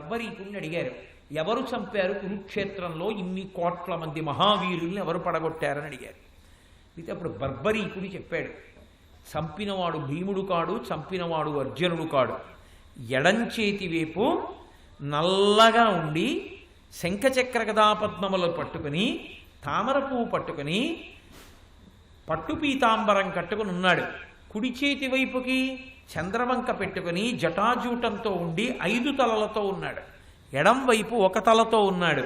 బర్బరీకుడిని అడిగారు, ఎవరు చంపారు కురుక్షేత్రంలో ఇన్ని కోట్ల మంది మహావీరుల్ని ఎవరు పడగొట్టారని అడిగారు. అయితే అప్పుడు బర్బరీకుడు చెప్పాడు, చంపినవాడు భీముడు కాడు, చంపినవాడు అర్జునుడు కాడు. ఎడంచేతి వైపు నల్లగా ఉండి శంఖచక్ర గదాపద్మములు పట్టుకుని తామర పువ్వు పట్టుకుని పట్టు పీతాంబరం కట్టుకుని ఉన్నాడు. కుడి చేతి వైపుకి చంద్రవంక పెట్టుకుని జటాజూటంతో ఉండి 5 తలలతో ఉన్నాడు. ఎడం వైపు 1 తలతో ఉన్నాడు.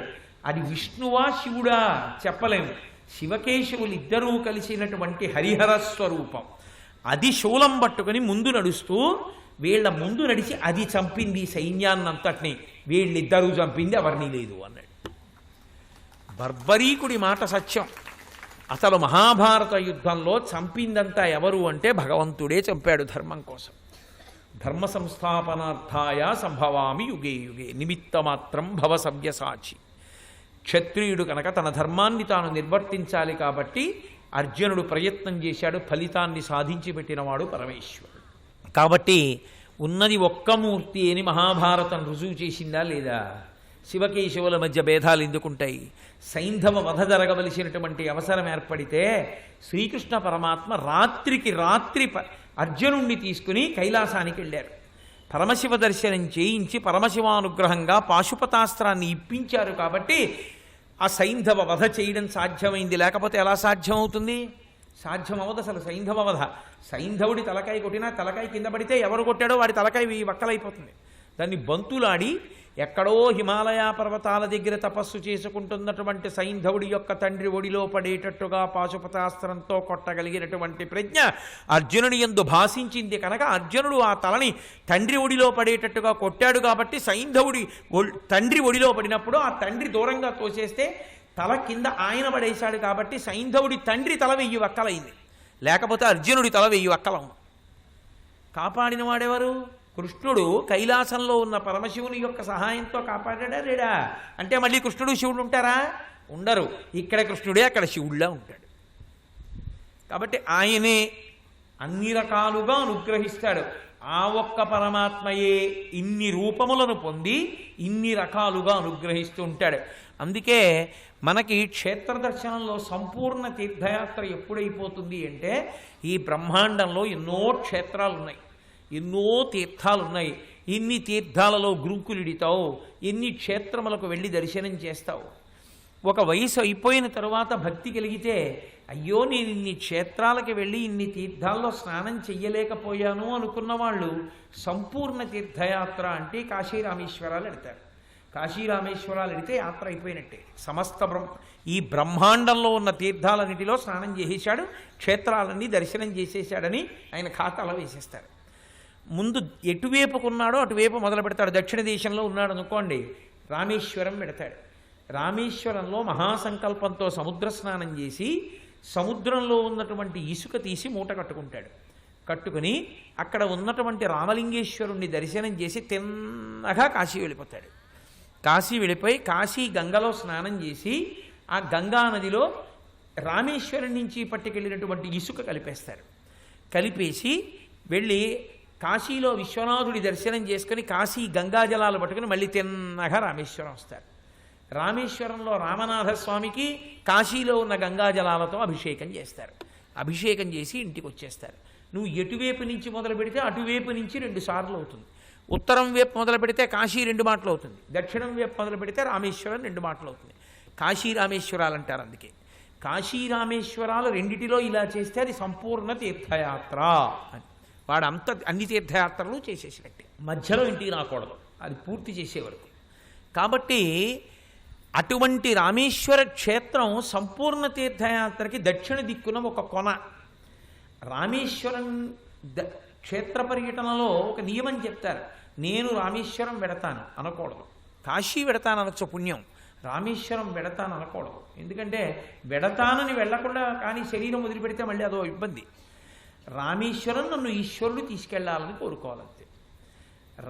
అది విష్ణువా శివుడా చెప్పలేము. శివకేశవులు ఇద్దరూ కలిసినటువంటి హరిహర స్వరూపం. అది శూలం పట్టుకుని ముందు నడుస్తూ వీళ్ళ ముందు నడిచి అది చంపింది సైన్యాన్నంతటినీ, వీళ్ళిద్దరూ చంపింది ఎవరినీ లేదు అన్నాడు. బర్బరీకుడి మాట సత్యం. అసలు మహాభారత యుద్ధంలో చంపిందంతా ఎవరు అంటే భగవంతుడే చంపాడు ధర్మం కోసం. ధర్మ సంస్థాపనార్థాయ సంభవామి యుగే యుగే నిమిత్తమాత్రం భవ సవ్యసాచి. క్షత్రియుడు కనుక తన ధర్మాన్ని తాను నిర్వర్తించాలి కాబట్టి అర్జునుడు ప్రయత్నం చేశాడు, ఫలితాన్ని సాధించి పెట్టినవాడు పరమేశ్వరుడు. కాబట్టి ఉన్నది ఒక్క మూర్తి అని మహాభారతం రుజువు చేసిందా లేదా? శివకేశవుల మధ్య భేదాలు ఎందుకుంటాయి? సైంధవ వధ జరగవలసినటువంటి అవసరం ఏర్పడితే శ్రీకృష్ణ పరమాత్మ రాత్రికి రాత్రి అర్జునుణ్ణి తీసుకుని కైలాసానికి వెళ్ళారు. పరమశివ దర్శనం చేయించి పరమశివానుగ్రహంగా పాశుపతాస్త్రాన్ని ఇప్పించారు కాబట్టి ఆ సైంధవ వధ చేయడం సాధ్యమైంది. లేకపోతే ఎలా సాధ్యం అవుతుంది? సాధ్యం అవ్వదు అసలు సైంధవ వధ. సైంధవుడి తలకాయ కొట్టినా తలకాయ కింద పడితే ఎవరు కొట్టాడో వాడి తలకాయ వక్కలైపోతుంది. దాన్ని బంతులాడి ఎక్కడో హిమాలయ పర్వతాల దగ్గర తపస్సు చేసుకుంటున్నటువంటి సైంధవుడి యొక్క తండ్రి ఒడిలో పడేటట్టుగా పాశుపతాస్త్రంతో కొట్టగలిగినటువంటి ప్రజ్ఞ అర్జునుడి యందు భాషించింది కనుక అర్జునుడు ఆ తలని తండ్రి ఒడిలో పడేటట్టుగా కొట్టాడు కాబట్టి సైంధవుడి తండ్రి ఒడిలో పడినప్పుడు ఆ తండ్రి దూరంగా తోసేస్తే తల కింద ఆయన పడేశాడు కాబట్టి సైంధవుడి తండ్రి తల 1000 వక్కలైంది. లేకపోతే అర్జునుడి తల 1000 వక్కలం. కాపాడిన వాడెవరు? కృష్ణుడు కైలాసంలో ఉన్న పరమశివుని యొక్క సహాయంతో కాపాడాడా లేడా? అంటే మళ్ళీ కృష్ణుడు శివుడు ఉంటారా? ఉండరు. ఇక్కడ కృష్ణుడే అక్కడ శివుడిలా ఉంటాడు. కాబట్టి ఆయనే అన్ని రకాలుగా అనుగ్రహిస్తాడు. ఆ ఒక్క పరమాత్మయే ఇన్ని రూపములను పొంది ఇన్ని రకాలుగా అనుగ్రహిస్తూ ఉంటాడు. అందుకే మనకి క్షేత్ర దర్శనంలో సంపూర్ణ తీర్థయాత్ర ఎప్పుడైపోతుంది అంటే ఈ బ్రహ్మాండంలో ఎన్నో క్షేత్రాలు ఉన్నాయి, ఎన్నో తీర్థాలు ఉన్నాయి. ఇన్ని తీర్థాలలో గురుకులుడితావు, ఎన్ని క్షేత్రములకు వెళ్ళి దర్శనం చేస్తావు. ఒక వయసు అయిపోయిన తరువాత భక్తి కలిగితే అయ్యో నేను ఇన్ని క్షేత్రాలకి వెళ్ళి ఇన్ని తీర్థాల్లో స్నానం చెయ్యలేకపోయాను అనుకున్న వాళ్ళు సంపూర్ణ తీర్థయాత్ర అంటే కాశీరామేశ్వరాలు ఎడతారు. కాశీరామేశ్వరాలు ఎడితే యాత్ర అయిపోయినట్టే. సమస్త ఈ బ్రహ్మాండంలో ఉన్న తీర్థాలన్నిటిలో స్నానం చేసేశాడు, క్షేత్రాలన్నీ దర్శనం చేసేశాడని ఆయన ఖాతాలో వేసేస్తారు. ముందు ఎటువైపుకున్నాడో అటువైపు మొదలు పెడతాడు. దక్షిణ దేశంలో ఉన్నాడు అనుకోండి, రామేశ్వరం పెడతాడు. రామేశ్వరంలో మహాసంకల్పంతో సముద్ర స్నానం చేసి సముద్రంలో ఉన్నటువంటి ఇసుక తీసి మూట కట్టుకుంటాడు. కట్టుకుని అక్కడ ఉన్నటువంటి రామలింగేశ్వరుణ్ణి దర్శనం చేసి తిన్నగా కాశీ వెళ్ళిపోతాడు. కాశీ వెళ్ళిపోయి కాశీ గంగలో స్నానం చేసి ఆ గంగా నదిలో రామేశ్వరం నుంచి పట్టుకెళ్ళినటువంటి ఇసుక కలిపేస్తారు. కలిపేసి వెళ్ళి కాశీలో విశ్వనాథుడి దర్శనం చేసుకుని కాశీ గంగాజలాలు పట్టుకుని మళ్ళీ తిన్నగా రామేశ్వరం వస్తారు. రామేశ్వరంలో రామనాథస్వామికి కాశీలో ఉన్న గంగాజలాలతో అభిషేకం చేస్తారు. అభిషేకం చేసి ఇంటికి వచ్చేస్తారు. నువ్వు ఎటువైపు నుంచి మొదలు పెడితే అటువైపు నుంచి 2 సార్లు అవుతుంది. ఉత్తరం వైపు మొదలు పెడితే కాశీ 2 మాటలు అవుతుంది, దక్షిణం వైపు మొదలు పెడితే రామేశ్వరం 2 మాటలు అవుతుంది. కాశీ రామేశ్వరాలు అంటారు. అందుకే కాశీ రామేశ్వరాలు రెండిటిలో ఇలా చేస్తే అది సంపూర్ణ తీర్థయాత్ర అని. వాడు అన్ని తీర్థయాత్రలు చేసేసినట్టే, మధ్యలో ఇంటికి రాకూడదు అది పూర్తి చేసే వరకు. కాబట్టి అటువంటి రామేశ్వర క్షేత్రం సంపూర్ణ తీర్థయాత్రకి దక్షిణ దిక్కున ఒక కొన. రామేశ్వరం క్షేత్ర పర్యటనలో ఒక నియమం చెప్తారు, నేను రామేశ్వరం వెడతాను అనకూడదు. కాశీ వెడతాను అనొచ్చు పుణ్యం, రామేశ్వరం వెడతాను అనకూడదు. ఎందుకంటే వెడతానని వెళ్లకుండా కానీ శరీరం వదిలిపెడితే మళ్ళీ అదో ఇబ్బంది. రామేశ్వరం నన్ను ఈశ్వరుడు తీసుకెళ్లాలని కోరుకోవాలంతే.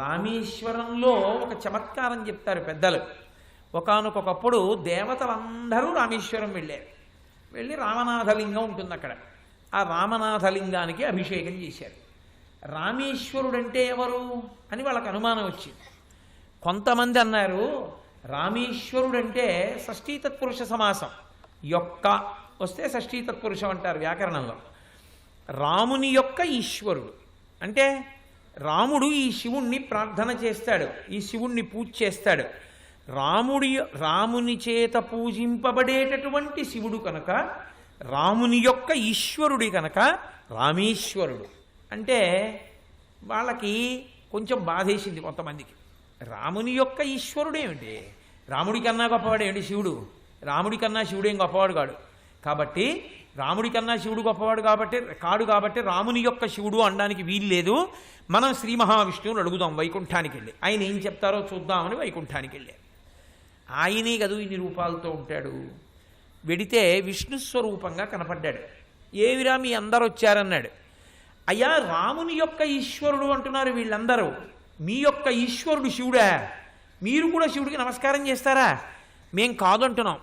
రామేశ్వరంలో ఒక చమత్కారం చెప్తారు పెద్దలు. ఒకానొకప్పుడు దేవతలందరూ రామేశ్వరం వెళ్ళారు. వెళ్ళి రామనాథలింగం ఉంటుంది అక్కడ. ఆ రామనాథలింగానికి అభిషేకం చేశారు. రామేశ్వరుడంటే ఎవరు అని వాళ్ళకి అనుమానం వచ్చింది. కొంతమంది అన్నారు రామేశ్వరుడు అంటే షష్ఠీ తత్పురుష సమాసం, యొక్క వస్తే షష్ఠీ తత్పురుషం అంటారు వ్యాకరణంలో. రాముని యొక్క ఈశ్వరుడు అంటే రాముడు ఈ శివుణ్ణి ప్రార్థన చేస్తాడు, ఈ శివుణ్ణి పూజ చేస్తాడు. రాముని చేత పూజింపబడేటటువంటి శివుడు కనుక రాముని యొక్క ఈశ్వరుడి కనుక రామేశ్వరుడు అంటే వాళ్ళకి కొంచెం బాధేసింది కొంతమందికి. రాముని యొక్క ఈశ్వరుడు ఏమిటి, రాముడి కన్నా గొప్పవాడు ఏమిటి శివుడు, రాముడి కన్నా శివుడేం గొప్పవాడు కాడు. కాబట్టి రాముడి కన్నా శివుడు గొప్పవాడు కాబట్టి రాముని యొక్క శివుడు అనడానికి వీలు లేదు. మనం శ్రీ మహావిష్ణువుని అడుగుదాం వైకుంఠానికి వెళ్ళి, ఆయన ఏం చెప్తారో చూద్దామని వైకుంఠానికి వెళ్ళారు. ఆయనే కదూ ఇన్ని రూపాలతో ఉంటాడు. వెడితే విష్ణు స్వరూపంగా కనపడ్డాడు. ఏవిరా మీ అందరు వచ్చారన్నాడు. అయ్యా రాముని యొక్క ఈశ్వరుడు అంటున్నారు వీళ్ళందరూ, మీ యొక్క ఈశ్వరుడు శివుడా, మీరు కూడా శివుడికి నమస్కారం చేస్తారా? మేం కాదంటున్నాం.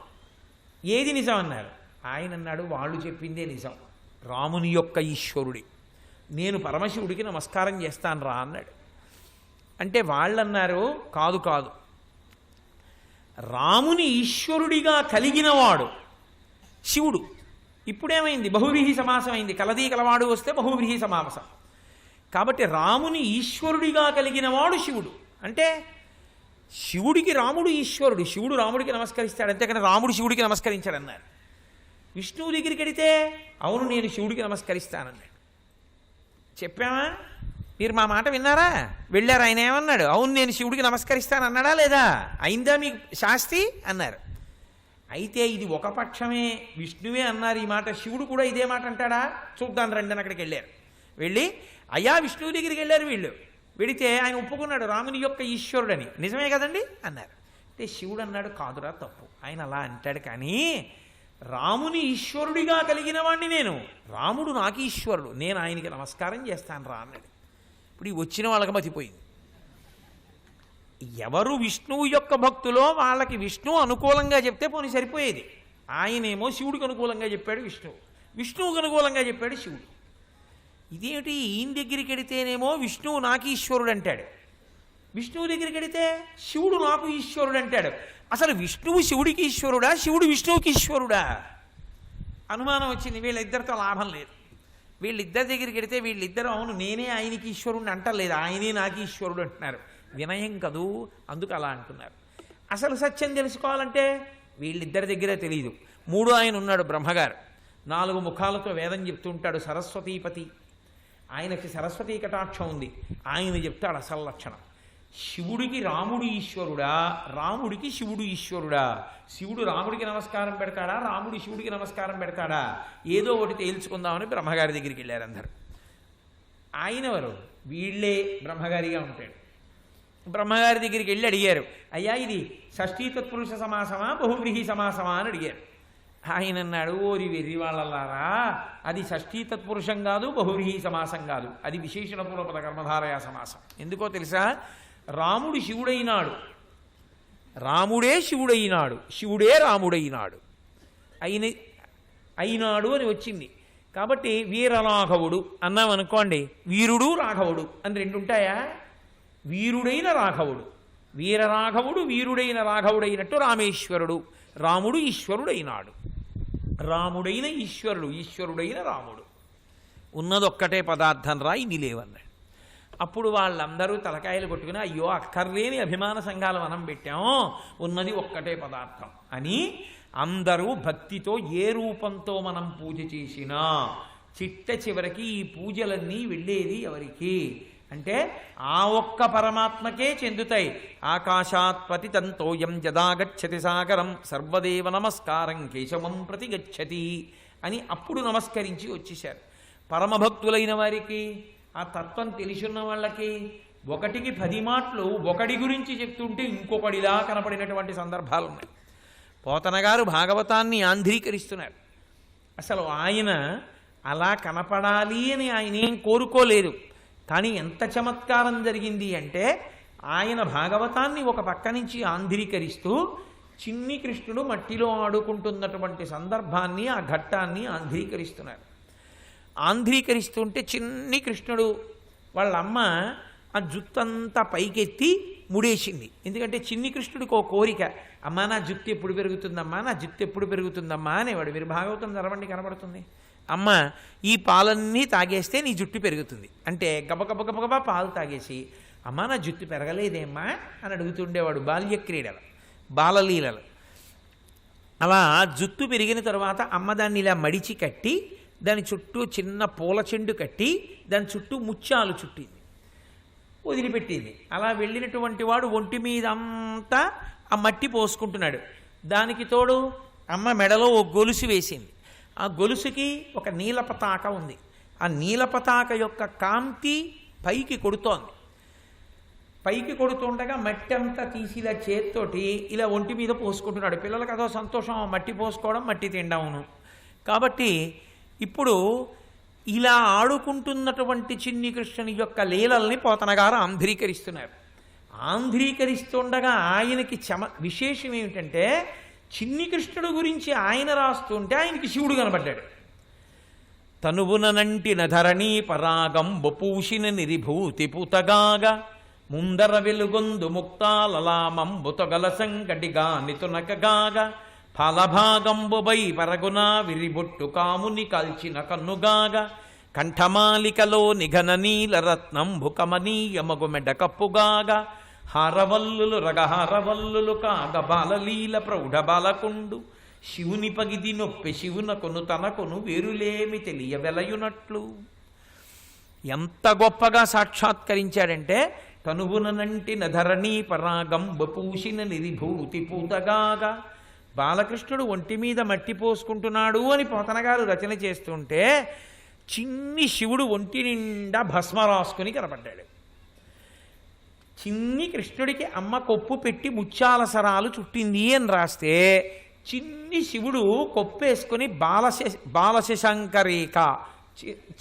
ఏది నిజం అన్నారు. ఆయన అన్నాడు వాళ్ళు చెప్పిందే నిజం, రాముని యొక్క ఈశ్వరుడి, నేను పరమశివుడికి నమస్కారం చేస్తాను రా అన్నాడు. అంటే వాళ్ళన్నారు కాదు కాదు, రాముని ఈశ్వరుడిగా కలిగినవాడు శివుడు. ఇప్పుడేమైంది, బహువ్రీహి సమాసం అయింది. కలదీ కలవాడు వస్తే బహువ్రీహి సమాసం. కాబట్టి రాముని ఈశ్వరుడిగా కలిగినవాడు శివుడు. అంటే శివుడికి రాముడు ఈశ్వరుడు, శివుడు రాముడికి నమస్కరిస్తాడు, అంతేకాని రాముడు శివుడికి నమస్కరించాడన్నారు. విష్ణువు దగ్గరికి వెడితే అవును నేను శివుడికి నమస్కరిస్తానన్నాడు. చెప్పామా? మీరు మా మాట విన్నారా? వెళ్ళారు. ఆయన ఏమన్నాడు? అవును నేను శివుడికి నమస్కరిస్తాను అన్నాడా లేదా? అయిందా మీకు శాస్తి అన్నారు. అయితే ఇది ఒక పక్షమే, విష్ణువే అన్నారు ఈ మాట, శివుడు కూడా ఇదే మాట అంటాడా చూద్దాం రండి అని అక్కడికి వెళ్ళారు. వెళ్ళి అయ్యా విష్ణువు దగ్గరికి వెళ్ళారు వీళ్ళు. వెడితే ఆయన ఒప్పుకున్నాడు రాముని యొక్క ఈశ్వరుడని. నిజమే కదండి అన్నారు. అంటే శివుడు అన్నాడు కాదురా తప్పు, ఆయన అలా అంటాడు కానీ రాముని ఈశ్వరుడిగా కలిగిన వాడిని నేను, రాముడు నాకు ఈశ్వరుడు, నేను ఆయనకి నమస్కారం చేస్తాను రా అన్నాడు. ఇప్పుడు ఈ వచ్చిన వాళ్ళకి మతిపోయింది. ఎవరు విష్ణువు యొక్క భక్తులో వాళ్ళకి విష్ణువు అనుకూలంగా చెప్తే పోనీ సరిపోయేది. ఆయనేమో శివుడికి అనుకూలంగా చెప్పాడు విష్ణువు, విష్ణువుకి అనుకూలంగా చెప్పాడు శివుడు. ఇదేమిటి, ఈయన దగ్గరికి వెడితేనేమో విష్ణువు నాకు ఈశ్వరుడు అంటాడు, విష్ణువు దగ్గరికి వెడితే శివుడు నాకు ఈశ్వరుడు అంటాడు. అసలు విష్ణువు శివుడికి ఈశ్వరుడా, శివుడు విష్ణువుకి ఈశ్వరుడా? అనుమానం వచ్చింది. వీళ్ళిద్దరితో లాభం లేదు. వీళ్ళిద్దరి దగ్గరికి వెడితే వీళ్ళిద్దరూ అవును నేనే ఆయనకి ఈశ్వరుడిని అంటలేదు, ఆయనే నాకు ఈశ్వరుడు అంటున్నారు. వినయం కదూ, అందుకు అలా అంటున్నారు. అసలు సత్యం తెలుసుకోవాలంటే వీళ్ళిద్దరి దగ్గరే తెలియదు. మూడో ఆయన ఉన్నాడు బ్రహ్మగారు, 4 ముఖాలతో వేదం చెప్తుంటాడు, సరస్వతీపతి. ఆయనకి సరస్వతీ కటాక్షం ఉంది. ఆయన చెప్తాడు అసలు లక్షణం. శివుడికి రాముడు ఈశ్వరుడా, రాముడికి శివుడు ఈశ్వరుడా? శివుడు రాముడికి నమస్కారం పెడతాడా, రాముడు శివుడికి నమస్కారం పెడతాడా? ఏదో ఒకటి తేల్చుకుందామని బ్రహ్మగారి దగ్గరికి వెళ్ళారు అందరు. ఆయన ఎవరు? వీళ్ళే బ్రహ్మగారిగా ఉంటాడు. బ్రహ్మగారి దగ్గరికి వెళ్ళి అడిగారు, అయ్యా ఇది షష్ఠీ తత్పురుష సమాసమా బహువ్రీహి సమాసమా అని అడిగారు. ఆయన అన్నాడు, ఓరి వెర్రి వాళ్ళలారా, అది షష్ఠీ తత్పురుషం కాదు, బహువ్రీహి సమాసం కాదు, అది విశేషణ పూర్వపద కర్మధారయ సమాసం. ఎందుకో తెలుసా? రాముడు శివుడైనాడు, రాముడే శివుడైనాడు, శివుడే రాముడైనాడు, అయినాడు అని వచ్చింది. కాబట్టి వీరరాఘవుడు అన్నాం అనుకోండి, వీరుడు రాఘవుడు అని 2 ఉంటాయా? వీరుడైన రాఘవుడు, వీరరాఘవుడు వీరుడైన రాఘవుడైనట్టు రామేశ్వరుడు, రాముడు ఈశ్వరుడైనాడు, రాముడైన ఈశ్వరుడు, ఈశ్వరుడైన రాముడు. ఉన్నదొక్కటే పదార్థం రా, ఇది లేవన్నాడు. అప్పుడు వాళ్ళందరూ తలకాయలు కొట్టుకుని అయ్యో అక్కర్లేని అభిమాన సంఘాల మనం పెట్టాము, ఉన్నది ఒక్కటే పదార్థం అని అందరూ భక్తితో ఏ రూపంతో మనం పూజ చేసినా చిట్ట చివరికి ఈ పూజలన్నీ వెళ్ళేది ఎవరికి అంటే ఆ ఒక్క పరమాత్మకే చెందుతాయి. ఆకాశాత్ పతితంతోయం జదాగచ్చతి సాగరం సర్వదేవ నమస్కారం కేశవం ప్రతి గచ్చతి అని అప్పుడు నమస్కరించి వచ్చేశారు. పరమభక్తులైన వారికి, ఆ తత్వం తెలిసిన వాళ్ళకి 1కి 10 మాటలు ఒకడి గురించి చెప్తుంటే ఇంకొకడిలా కనపడినటువంటి సందర్భాలు ఉన్నాయి. పోతన గారు భాగవతాన్ని ఆంధ్రీకరిస్తున్నారు. అసలు ఆయన అలా కనపడాలి అని ఆయన ఏం కోరుకోలేదు. కానీ ఎంత చమత్కారం జరిగింది అంటే ఆయన భాగవతాన్ని ఒక పక్క నుంచి ఆంధ్రీకరిస్తూ చిన్ని కృష్ణుడు మట్టిలో ఆడుకుంటున్నటువంటి సందర్భాన్ని, ఆ ఘట్టాన్ని ఆంధ్రీకరిస్తున్నారు. ఆంధ్రీకరిస్తుంటే చిన్ని కృష్ణుడు వాళ్ళ అమ్మ ఆ జుత్తంతా పైకెత్తి ముడేసింది. ఎందుకంటే చిన్ని కృష్ణుడికి ఓ కోరిక, అమ్మా నా జుత్తు ఎప్పుడు పెరుగుతుందమ్మా, నా జుత్తు ఎప్పుడు పెరుగుతుందమ్మా అనేవాడు. మీరు భాగవతం చదవండి, కనబడుతుంది. అమ్మ ఈ పాలన్నీ తాగేస్తే నీ జుట్టు పెరుగుతుంది అంటే గబగబగబగబా పాలు తాగేసి, అమ్మ నా జుట్టు పెరగలేదేమ్మా అని అడుగుతుండేవాడు. బాల్యక్రీడలు, బాలలీలలు. అలా జుట్టు పెరిగిన తర్వాత అమ్మ దాన్ని ఇలా మడిచి కట్టి దాని చుట్టూ చిన్న పూల చెండు కట్టి దాని చుట్టూ ముత్యాలు చుట్టింది, వదిలిపెట్టింది. అలా వెళ్ళినటువంటి వాడు ఒంటి మీద అంతా ఆ మట్టి పోసుకుంటున్నాడు. దానికి తోడు అమ్మ మెడలో ఓ గొలుసు వేసింది. ఆ గొలుసుకి ఒక నీలపతాక ఉంది. ఆ నీలపతాక యొక్క కాంతి పైకి కొడుతోంది. పైకి కొడుతుండగా మట్టి అంతా తీసి ఇలా చేత్తోటి ఇలా ఒంటి మీద పోసుకుంటున్నాడు. పిల్లలకు అదో సంతోషం, మట్టి పోసుకోవడం, మట్టి తినడమును. కాబట్టి ఇప్పుడు ఇలా ఆడుకుంటున్నటువంటి చిన్ని కృష్ణుని యొక్క లీలల్ని పోతనగారు ఆంధ్రీకరిస్తున్నారు. ఆంధ్రీకరిస్తుండగా ఆయనకి విశేషం ఏమిటంటే, చిన్ని కృష్ణుడు గురించి ఆయన రాస్తుంటే ఆయనకి శివుడు కనబడ్డాడు. తనువునంటిన ధరణీ పరాగంబు పూసిన నిరిభూతి పూతగాగా ముందర వెలుగొందు ముక్తాలలామంబుతగల సంగటిగా నితునకగాగా ఫలభాగంబుబై పరగునా విరిబొట్టు కాముని కాల్చిన కన్నుగాగా కంఠమాలికలో నిఘన నీలరత్నంబు కమనీయమగు మెడ కప్పుగాగా హారవల్లులు రగహారవల్లులు కాగ బాలలీల ప్రౌఢ బాలకుండు శివుని పగిది నొప్పి శివునకొను తనకొను వేరులేమి తెలియ వెలయునట్లు. ఎంత గొప్పగా సాక్షాత్కరించాడంటే, తనువునంటిన ధరణీ పరాగంబు పూసిన నిరిభూతి పూతగాగా. బాలకృష్ణుడు ఒంటి మీద మట్టి పోసుకుంటున్నాడు అని పోతనగారు రచన చేస్తుంటే, చిన్ని శివుడు ఒంటి నిండా భస్మ రాసుకుని కనపడ్డాడు. చిన్ని కృష్ణుడికి అమ్మ కొప్పు పెట్టి ముత్యాల సరాలు చుట్టింది అని రాస్తే, చిన్ని శివుడు కొప్పేసుకుని బాలశశంకరేఖ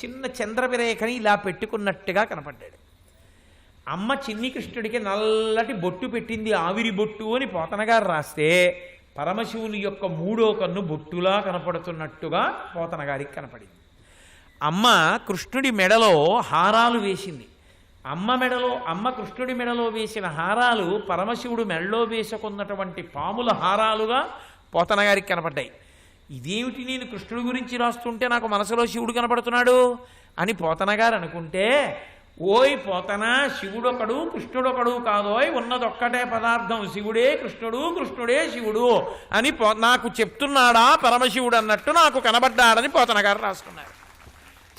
చిన్న చంద్రవిరేఖని ఇలా పెట్టుకున్నట్టుగా కనపడ్డాడు. అమ్మ చిన్ని కృష్ణుడికి నల్లటి బొట్టు పెట్టింది, ఆవిరి బొట్టు అని పోతనగారు రాస్తే, పరమశివుని యొక్క మూడో కన్ను బొట్టులా కనపడుతున్నట్టుగా పోతనగారికి కనపడింది. అమ్మ కృష్ణుడి మెడలో హారాలు వేసింది. అమ్మ కృష్ణుడి మెడలో వేసిన హారాలు పరమశివుడు మెడలో వేసుకున్నటువంటి పాముల హారాలుగా పోతనగారికి కనపడ్డాయి. ఇదేమిటి, నేను కృష్ణుడి గురించి రాస్తుంటే నాకు మనసులో శివుడు కనపడుతున్నాడు అని పోతనగారు అనుకుంటే, ఓయ్ పోతన, శివుడొకడు కృష్ణుడొకడు కాదోయ్, ఉన్నదొక్కటే పదార్థం శివుడే కృష్ణుడు, కృష్ణుడే శివుడు అని నాకు చెప్తున్నాడా పరమశివుడు అన్నట్టు నాకు కనబడ్డాడని పోతనగారు రాసుకున్నారు.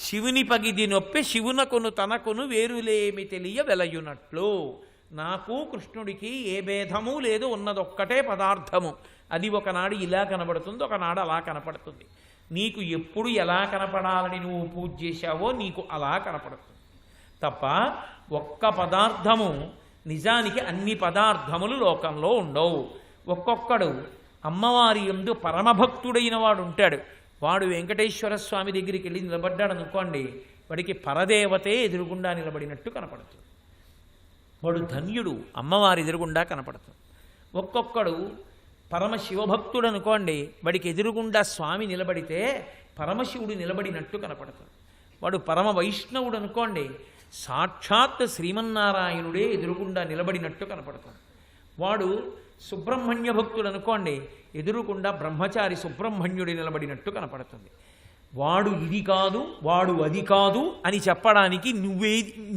శివుని పగిది నొప్పి శివునకును తనకును వేరులేమి తెలియ వెలయునట్లు. నాకు కృష్ణుడికి ఏ భేదము లేదు, ఉన్నదొక్కటే పదార్థము. అది ఒకనాడు ఇలా కనబడుతుంది, ఒకనాడు అలా కనపడుతుంది. నీకు ఎప్పుడు ఎలా కనపడాలని నువ్వు పూజ చేశావో నీకు అలా కనపడుతుంది తప్ప ఒక్క పదార్థము. నిజానికి అన్ని పదార్థములు లోకంలో ఉండవు. ఒక్కొక్కడు అమ్మవారి యందు పరమభక్తుడైన వాడు ఉంటాడు. వాడు వెంకటేశ్వర స్వామి దగ్గరికి వెళ్ళి నిలబడ్డాడు అనుకోండి, వాడికి పరదేవతే ఎదురుగుండా నిలబడినట్టు కనపడుతుంది. వాడు ధన్యుడు, అమ్మవారి ఎదురుగుండా కనపడుతుంది. ఒక్కొక్కడు పరమశివభక్తుడు అనుకోండి, వాడికి ఎదురుగుండా స్వామి నిలబడితే పరమశివుడు నిలబడినట్టు కనపడుతుంది. వాడు పరమ వైష్ణవుడు అనుకోండి, సాక్షాత్ శ్రీమన్నారాయణుడే ఎదురుగుండా నిలబడినట్టు కనపడుతుంది. వాడు సుబ్రహ్మణ్య భక్తుడు అనుకోండి, ఎదురుకుండా బ్రహ్మచారి సుబ్రహ్మణ్యుడి నిలబడినట్టు కనపడుతుంది. వాడు ఇది కాదు, వాడు అది కాదు అని చెప్పడానికి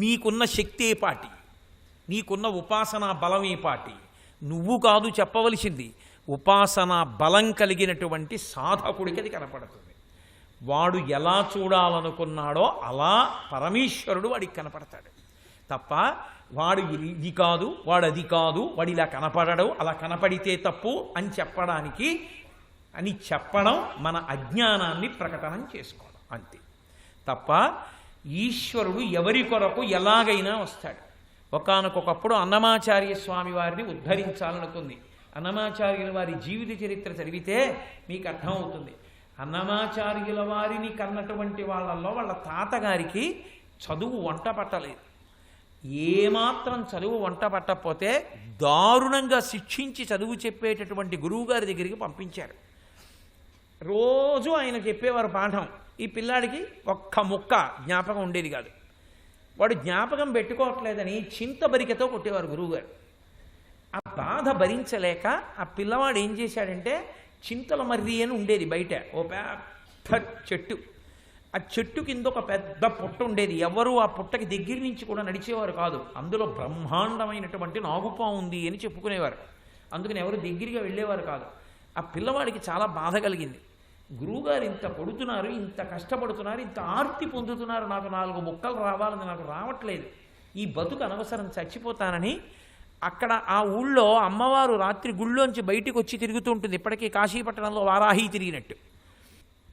నీకున్న శక్తే పాటి, నీకున్న ఉపాసనా బలమే పాటి. నువ్వు కాదు చెప్పవలసింది, ఉపాసనా బలం కలిగినటువంటి సాధకుడికి అది కనపడుతుంది. వాడు ఎలా చూడాలనుకున్నాడో అలా పరమేశ్వరుడు వాడికి కనపడతాడు తప్ప, వాడు ఇది కాదు, వాడు అది కాదు, వాడు ఇలా కనపడడు, అలా కనపడితే తప్పు అని చెప్పడం మన అజ్ఞానాన్ని ప్రకటనం చేసుకోవడం అంతే తప్ప, ఈశ్వరుడు ఎవరి కొరకు ఎలాగైనా వస్తాడు. ఒకానొకప్పుడు అన్నమాచార్య స్వామి వారిని ఉద్ధరించాలనుకుంది. అన్నమాచార్యుల వారి జీవిత చరిత్ర చదివితే మీకు అర్థమవుతుంది. అన్నమాచార్యుల వారిని కన్నటువంటి వాళ్ళల్లో వాళ్ళ తాతగారికి చదువు వంట పట్టలేదు. ఏమాత్రం చదువు వంట పట్టకపోతే దారుణంగా శిక్షించి చదువు చెప్పేటటువంటి గురువుగారి దగ్గరికి పంపించారు. రోజు ఆయన చెప్పేవారు పాఠం. ఈ పిల్లాడికి ఒక్క ముక్క జ్ఞాపకం ఉండేది కాదు. వాడు జ్ఞాపకం పెట్టుకోవట్లేదని చింతబరికతో కొట్టేవారు గురువుగారు. ఆ బాధ భరించలేక ఆ పిల్లవాడు ఏం చేశాడంటే, చింతల మర్రి అని ఉండేది బయట, ఓ పెద్ద చెట్టు, ఆ చెట్టు కింద ఒక పెద్ద పుట్ట ఉండేది. ఎవరు ఆ పుట్టకి దగ్గర నుంచి కూడా నడిచేవారు కాదు. అందులో బ్రహ్మాండమైనటువంటి నాగుపాము ఉంది అని చెప్పుకునేవారు. అందుకని ఎవరు దగ్గరగా వెళ్ళేవారు కాదు. ఆ పిల్లవాడికి చాలా బాధ కలిగింది. గురువుగారు ఇంత కొడుతున్నారు, ఇంత కష్టపడుతున్నారు, ఇంత ఆర్తి పొందుతున్నారు, నాకు 4 ముక్కలు రావాలని నాకు రావట్లేదు, ఈ బతుకు అనవసరం, చచ్చిపోతానని అక్కడ ఆ ఊళ్ళో అమ్మవారు రాత్రి గుళ్ళోంచి బయటికి వచ్చి తిరుగుతూ ఉంటుంది. ఇప్పటికీ కాశీపట్టణంలో వారాహి తిరిగినట్టు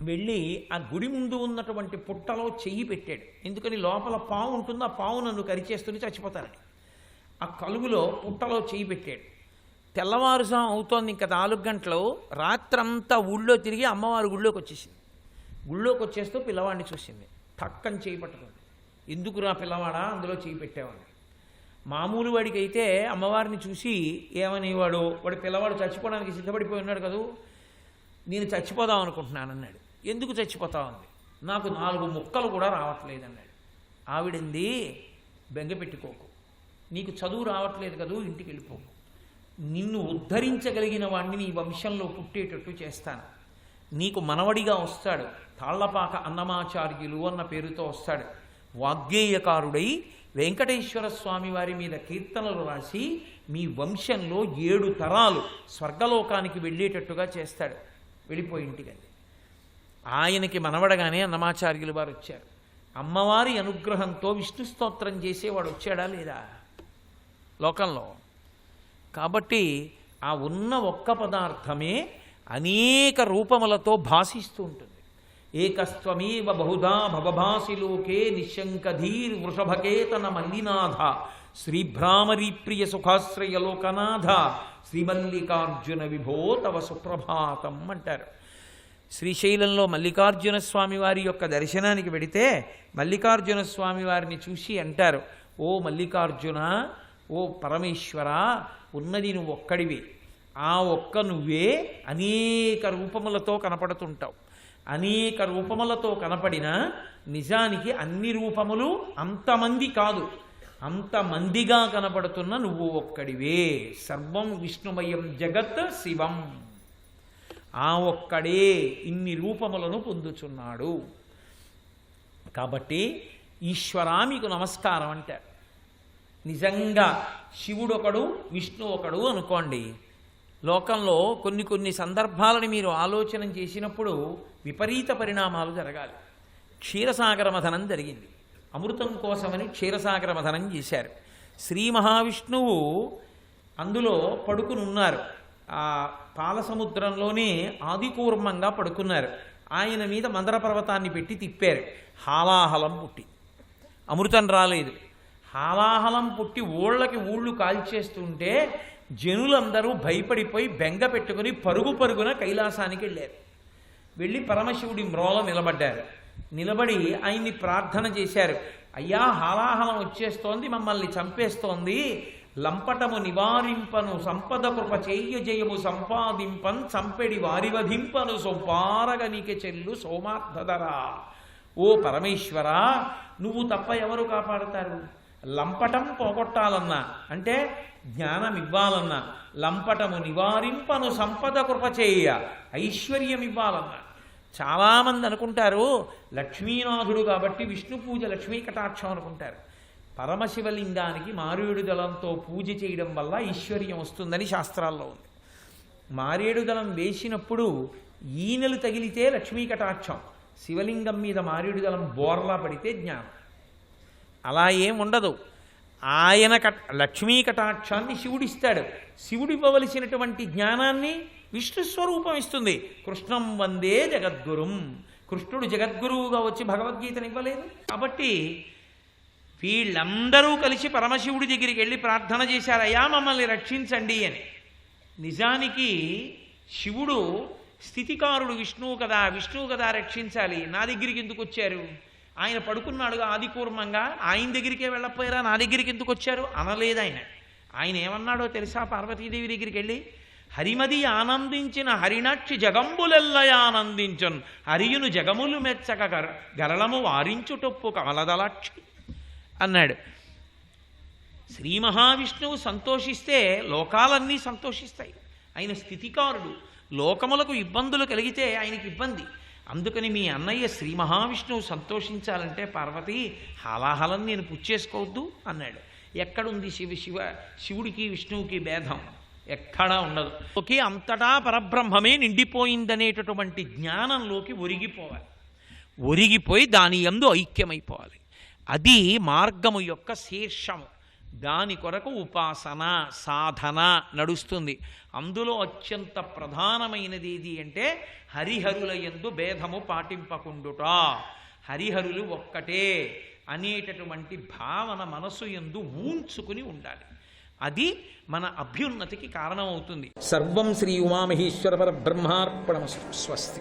వెళ్ళి ఆ గుడి ముందు ఉన్నటువంటి పుట్టలో చెయ్యి పెట్టాడు. ఎందుకని లోపల పాము ఉంటుంది, ఆ పాము నన్ను కరిచేస్తుంది, చచ్చిపోతానని. ఆ కలుగులో పుట్టలో చెయ్యి పెట్టాడు. తెల్లవారుజాము అవుతోంది, ఇంకా 4 గంటలు. రాత్రంతా ఊళ్ళో తిరిగి అమ్మవారు గుళ్ళోకి వచ్చేసింది. గుళ్ళోకి వచ్చేస్తూ పిల్లవాడిని చూసింది. టక్కని చేయి పట్టుకుంది. ఎందుకురా పిల్లవాడా అందులో చేయి పెట్టేవాడు. మామూలు వాడికి అయితే అమ్మవారిని చూసి ఏమనేవాడు, వాడు పిల్లవాడు చచ్చిపోవడానికి సిద్ధపడిపోయి ఉన్నాడు కదూ, నేను చచ్చిపోదాం అనుకుంటున్నాను అన్నాడు. ఎందుకు చచ్చిపోతావు అంది. నాకు 4 ముక్కలు కూడా రావట్లేదు అన్నాడు. ఆవిడంది, బెంగ పెట్టుకోకు, నీకు చదువు రావట్లేదు కదూ, ఇంటికి వెళ్ళిపోకు, నిన్ను ఉద్ధరించగలిగిన వాడిని నీ వంశంలో పుట్టేటట్టు చేస్తాను. నీకు మనవడిగా వస్తాడు, తాళ్లపాక అన్నమాచార్యులు అన్న పేరుతో వస్తాడు. వాగ్గేయకారుడై వెంకటేశ్వర స్వామి వారి మీద కీర్తనలు రాసి మీ వంశంలో 7 తరాలు స్వర్గలోకానికి వెళ్ళేటట్టుగా చేస్తాడు. వెళ్ళిపోయి ఇంటికండి. ఆయనకి మనవడగానే అన్నమాచార్యులు వారు వచ్చారు. అమ్మవారి అనుగ్రహంతో విష్ణు స్తోత్రం చేసేవాడు వచ్చాడా లేదా లోకంలో? కాబట్టి ఆ ఉన్న ఒక్క పదార్థమే అనేక రూపములతో భాషిస్తూ ఉంటుంది. ఏకస్త్వమేవ బహుధా భవభాసి లోకే నిశంకధీర్ వృషభకేతన మల్లినాథ శ్రీభ్రామరీ ప్రియ సుఖాశ్రయ లోకనాథ శ్రీమల్లికార్జున విభో తవ సుప్రభాతం అంటారు. శ్రీశైలంలో మల్లికార్జున స్వామి వారి యొక్క దర్శనానికి వెడితే మల్లికార్జున స్వామి వారిని చూసి అంటారు, ఓ మల్లికార్జున, ఓ పరమేశ్వర, ఉన్నది నువ్వు ఒక్కడివే, ఆ ఒక్క నువ్వే అనేక రూపములతో కనపడుతుంటావు. అనేక రూపములతో కనపడిన నిజానికి అన్ని రూపములు అంతమంది కాదు, అంతమందిగా కనపడుతున్న నువ్వు ఒక్కడివే. సర్వం విష్ణుమయం జగత్ శివం, ఆ ఒక్కడే ఇన్ని రూపములను పొందుచున్నాడు. కాబట్టి ఈశ్వరా మీకు నమస్కారం అంటారు. నిజంగా శివుడొకడు విష్ణు ఒకడు అనుకోండి, లోకంలో కొన్ని సందర్భాలను మీరు ఆలోచన చేసినప్పుడు విపరీత పరిణామాలు జరగాలి. క్షీరసాగర మథనం జరిగింది. అమృతం కోసమని క్షీరసాగర మథనం చేశారు. శ్రీ మహావిష్ణువు అందులో పడుకుని ఉన్నారు. ఆ పాలసముద్రంలోనే ఆదికూర్మంగా పడుకున్నారు. ఆయన మీద మందర పర్వతాన్ని పెట్టి తిప్పారు. హాలాహలం పుట్టి అమృతం రాలేదు. హాలాహలం పుట్టి ఊళ్ళకి ఊళ్ళు కాల్చేస్తుంటే జనులందరూ భయపడిపోయి బెంగ పెట్టుకుని పరుగున కైలాసానికి వెళ్ళారు. వెళ్ళి పరమశివుడి మ్రోల నిలబడ్డారు. నిలబడి ఆయన్ని ప్రార్థన చేశారు. అయ్యా, హాలాహలం వచ్చేస్తోంది, మమ్మల్ని చంపేస్తోంది, లంపటము నివారింపను సంపద కృప చెయ్య జయము సంపాదింపన్ చంపెడి వారివధింపను సొంపారగనిక చెల్లు సోమార్థధరా. ఓ పరమేశ్వర, నువ్వు తప్ప ఎవరు కాపాడుతారు? లంపటం పోగొట్టాలన్నా అంటే జ్ఞానం ఇవ్వాలన్నా, లంపటము నివారింపను సంపద కృప చేయ ఐశ్వర్యం ఇవ్వాలన్నా. చాలామంది అనుకుంటారు లక్ష్మీనాథుడు కాబట్టి విష్ణు పూజ లక్ష్మీ కటాక్షం అనుకుంటారు. పరమశివలింగానికి మారేడు దళంతో పూజ చేయడం వల్ల ఐశ్వర్యం వస్తుందని శాస్త్రాల్లో ఉంది. మారేడు దళం వేసినప్పుడు ఈనెలు తగిలితే లక్ష్మీ కటాక్షం, శివలింగం మీద మారేడు దళం బోర్లా పడితే జ్ఞానం. అలా ఏం ఉండదు. ఆయన లక్ష్మీ కటాక్షాన్ని శివుడిస్తాడు. శివుడు ఇవ్వవలసినటువంటి జ్ఞానాన్ని విష్ణు స్వరూపం ఇస్తుంది. కృష్ణం వందే జగద్గురుం. కృష్ణుడు జగద్గురువుగా వచ్చి భగవద్గీతను ఇవ్వలేదు. కాబట్టి వీళ్ళందరూ కలిసి పరమశివుడి దగ్గరికి వెళ్ళి ప్రార్థన చేశారు, అయ్యా మమ్మల్ని రక్షించండి అని. నిజానికి శివుడు స్థితికారుడు విష్ణువు కదా, విష్ణువు కదా రక్షించాలి. నా దగ్గరికి ఎందుకు వచ్చారు? ఆయన పడుకున్నాడుగా ఆదికూర్మంగా, ఆయన దగ్గరికే వెళ్ళకపోయారా, నా దగ్గరికి ఎందుకు వచ్చారు అనలేదు. ఆయన ఏమన్నాడో తెలుసా? పార్వతీదేవి దగ్గరికి వెళ్ళి, హరిమది ఆనందించిన హరినాక్షి జగంబులెల్లయ ఆనందించన్ హరియును జగములు మెచ్చక గరళము వారించుటొప్పు కమలదలాక్షి. అన్నాడు. శ్రీ మహావిష్ణువు సంతోషిస్తే లోకాలన్నీ సంతోషిస్తాయి. ఆయన స్థితికారుడు. లోకములకు ఇబ్బందులు కలిగితే ఆయనకి ఇబ్బంది. అందుకని మీ అన్నయ్య శ్రీ మహావిష్ణువు సంతోషించాలంటే పార్వతి హాలాహలం నేను పుచ్చేసుకోవద్దు అన్నాడు. ఎక్కడుంది శివుడికి విష్ణువుకి భేదం? ఎక్కడా ఉండదు. ఓకే, అంతటా పరబ్రహ్మమే నిండిపోయిందనేటటువంటి జ్ఞానంలోకి ఒరిగిపోవాలి. ఒరిగిపోయి దాని యందు ఐక్యమైపోవాలి. అది మార్గము యొక్క శీర్షము. దాని కొరకు ఉపాసన సాధన నడుస్తుంది. అందులో అత్యంత ప్రధానమైనది ఏది అంటే హరిహరుల యందు భేదము పాటింపకుండుట, హరిహరులు ఒక్కటే అనేటటువంటి భావన మనసు యందు ఊంచుకుని ఉండాలి. అది మన అభ్యున్నతికి కారణమవుతుంది. సర్వం శ్రీ ఉమామహేశ్వర పరబ్రహ్మార్పణమస్తు. స్వస్తి.